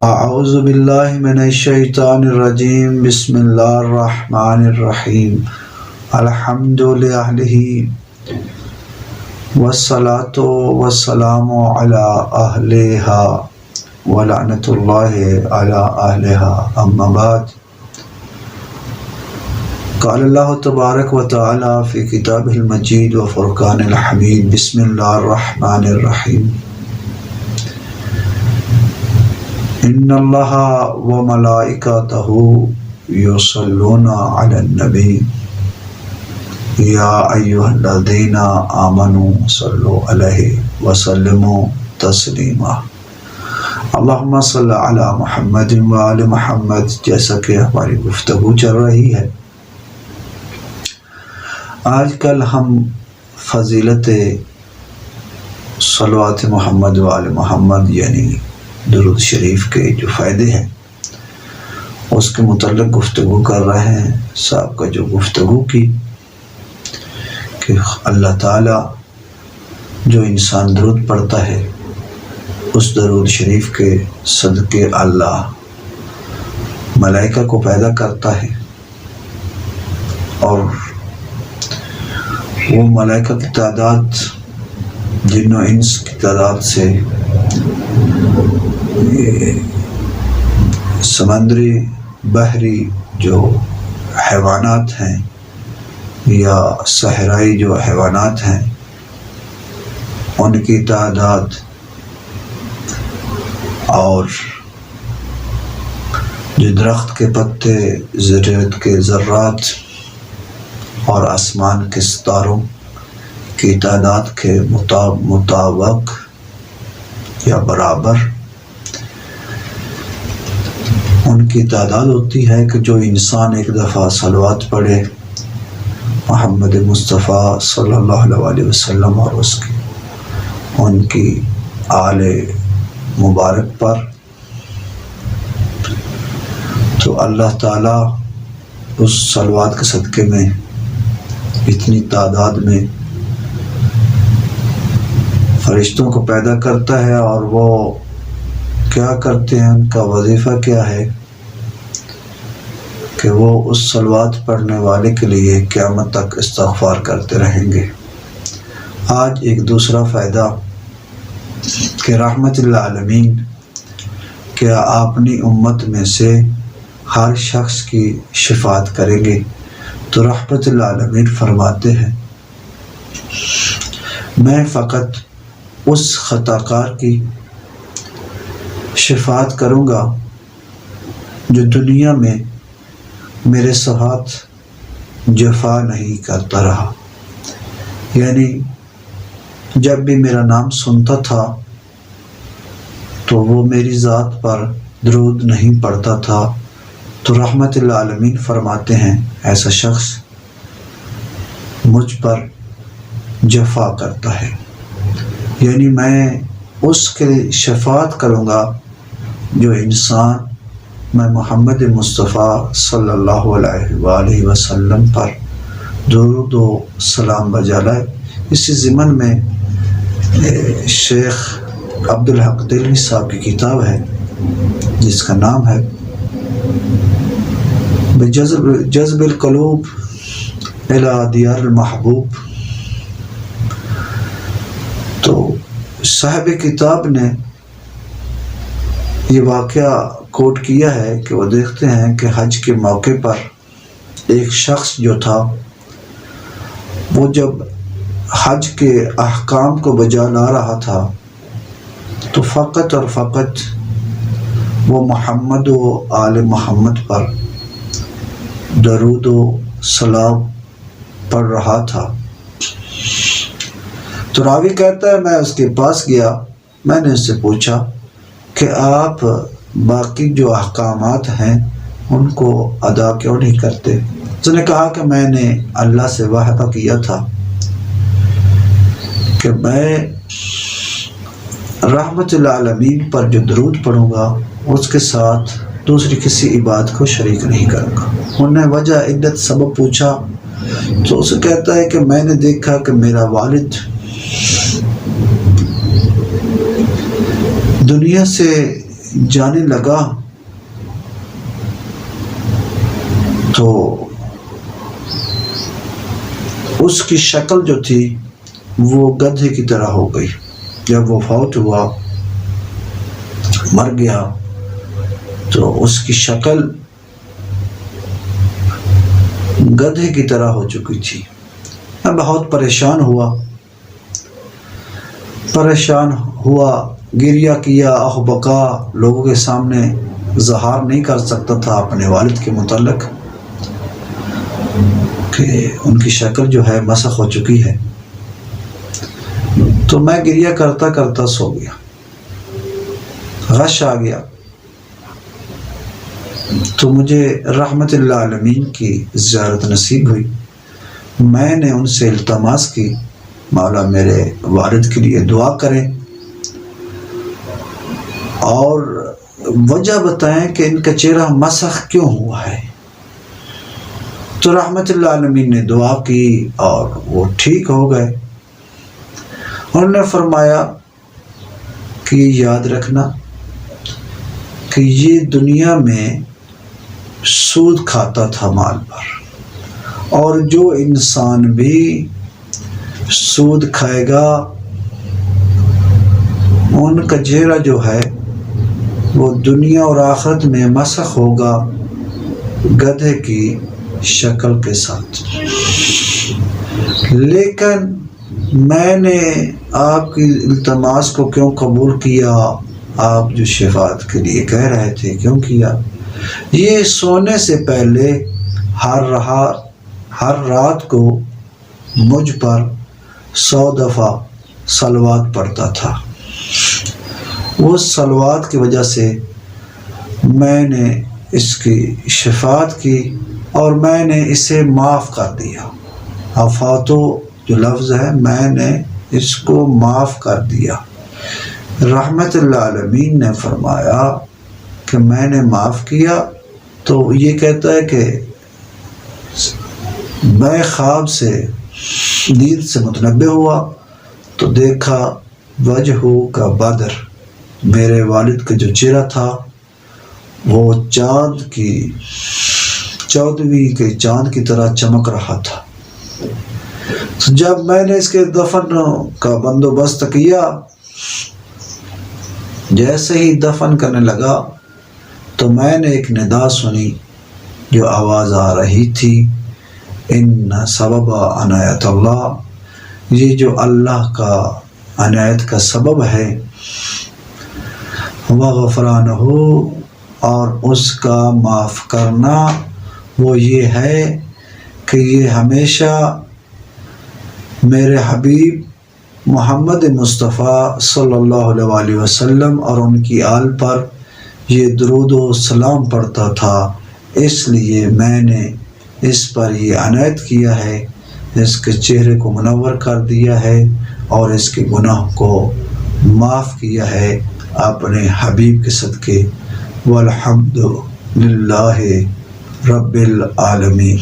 اعوذ باللہ من الشیطان الرجیم بسم اللہ الرحمن الرحیم الحمد للہ والصلاة والسلام علی اہلہا ولعنۃ اللہ علی اہلہا اما بعد قال اللہ تبارک و تعالی فی کتابہ المجید و فرقان الحمید بسم اللہ الرحمن الرحیم ان اللہ و ملائکتہ یصلون علی النبی یا ایھا الذین آمنوا صلوا علیہ وسلموا تسلیما اللہم صلی علی محمد و آل محمد۔ جیسا کہ ہماری گفتگو چل رہی ہے، آج کل ہم فضیلت صلوات محمد و آل محمد یعنی درود شریف کے جو فائدے ہیں اس کے متعلق گفتگو کر رہے ہیں۔ صاحب کا جو گفتگو کی کہ اللہ تعالیٰ جو انسان درود پڑھتا ہے اس درود شریف کے صدقے اللہ ملائکہ کو پیدا کرتا ہے، اور وہ ملائکہ کی تعداد جن و انس کی تعداد سے سمندری بحری جو حیوانات ہیں یا صحرائی جو حیوانات ہیں ان کی تعداد اور جو درخت کے پتے، زراعت کے ذرات اور آسمان کے ستاروں کی تعداد کے مطابق یا برابر ان کی تعداد ہوتی ہے کہ جو انسان ایک دفعہ صلوات پڑھے محمد مصطفیٰ صلی اللہ علیہ وسلم اور ان کی آل مبارک پر، تو اللہ تعالیٰ اس صلوات کے صدقے میں اتنی تعداد میں فرشتوں کو پیدا کرتا ہے، اور وہ کیا کرتے ہیں، ان کا وظیفہ کیا ہے کہ وہ اس صلوات پڑھنے والے کے لیے قیامت تک استغفار کرتے رہیں گے۔ آج ایک دوسرا فائدہ کہ رحمت للعالمین، کیا آپ اپنی امت میں سے ہر شخص کی شفاعت کریں گے؟ تو رحمت للعالمین فرماتے ہیں میں فقط اس خطا کار کی شفاعت کروں گا جو دنیا میں میرے ساتھ جفا نہیں کرتا رہا، یعنی جب بھی میرا نام سنتا تھا تو وہ میری ذات پر درود نہیں پڑھتا تھا، تو رحمت للعالمین فرماتے ہیں ایسا شخص مجھ پر جفا کرتا ہے، یعنی میں اس کے شفاعت کروں گا جو انسان میں محمد مصطفیٰ صلی اللہ علیہ وآلہ وسلم پر درود و سلام بجا لائے۔ اسی ضمن میں شیخ عبدالحق دہلوی صاحب کی کتاب ہے جس کا نام ہے جذب القلوب الی دیار المحبوب، تو صاحب کتاب نے یہ واقعہ کوٹ کیا ہے کہ وہ دیکھتے ہیں کہ حج کے موقع پر ایک شخص جو تھا وہ جب حج کے احکام کو بجا لا رہا تھا تو فقط اور فقط وہ محمد و آل محمد پر درود و سلام پڑھ رہا تھا۔ تو راوی کہتا ہے میں اس کے پاس گیا، میں نے اس سے پوچھا کہ آپ باقی جو احکامات ہیں ان کو ادا کیوں نہیں کرتے؟ اس نے کہا کہ میں نے اللہ سے وعدہ کیا تھا کہ میں رحمت للعالمین پر جو درود پڑھوں گا اس کے ساتھ دوسری کسی عبادت کو شریک نہیں کروں گا۔ انہوں نے وجہ عدت سبب پوچھا تو اسے کہتا ہے کہ میں نے دیکھا کہ میرا والد دنیا سے جانے لگا تو اس کی شکل جو تھی وہ گدھے کی طرح ہو گئی. جب وہ فوت ہوا، مر گیا، تو اس کی شکل گدھے کی طرح ہو چکی تھی. میں بہت پریشان ہوا، گریہ کیا، آہ بکا، لوگوں کے سامنے اظہار نہیں کر سکتا تھا اپنے والد کے متعلق کہ ان کی شکل جو ہے مسخ ہو چکی ہے. تو میں گریہ کرتا کرتا سو گیا. غش آ گیا تو مجھے رحمت اللہ عالمین کی زیارت نصیب ہوئی. میں نے ان سے التماس کی، مولا میرے والد کے لیے دعا کریں اور وجہ بتائیں کہ ان کا چہرہ مسخ کیوں ہوا ہے. تو رحمت اللہ عالمین نے دعا کی اور وہ ٹھیک ہو گئے. انہوں نے فرمایا کہ یاد رکھنا کہ یہ دنیا میں سود کھاتا تھا مال پر، اور جو انسان بھی سود کھائے گا ان کا چہرہ جو ہے وہ دنیا اور آخرت میں مسخ ہوگا گدھے کی شکل کے ساتھ. لیکن میں نے آپ کی التماس کو کیوں قبول کیا؟ آپ جو شفاعت کے لیے کہہ رہے تھے کیوں کیا؟ یہ سونے سے پہلے ہر رات کو مجھ پر 100 دفعہ صلوات پڑھتا تھا. وہ صلوات کی وجہ سے میں نے اس کی شفاعت کی اور میں نے اسے معاف کر دیا. عفاتو جو لفظ ہے، میں نے اس کو معاف کر دیا. رحمت اللہ عالمین نے فرمایا کہ میں نے معاف کیا. تو یہ کہتا ہے کہ میں خواب سے نیند سے متنبہ ہوا تو دیکھا وجہ کا بدر، میرے والد کا جو چہرہ تھا وہ چاند کی 14ویں کے چاند کی طرح چمک رہا تھا. جب میں نے اس کے دفن کا بندوبست کیا، جیسے ہی دفن کرنے لگا تو میں نے ایک ندا سنی جو آواز آ رہی تھی، ان سبب عنایت اللہ، یہ جو اللہ کا عنایت کا سبب ہے، وغفرانہ، اور اس کا معاف کرنا، وہ یہ ہے کہ یہ ہمیشہ میرے حبیب محمد مصطفیٰ صلی اللہ علیہ وسلم اور ان کی آل پر یہ درود و سلام پڑھتا تھا. اس لیے میں نے اس پر یہ عنایت کیا ہے، اس کے چہرے کو منور کر دیا ہے اور اس کے گناہ کو معاف کیا ہے اپنے حبیب کے صدقے. والحمد للہ رب العالمین.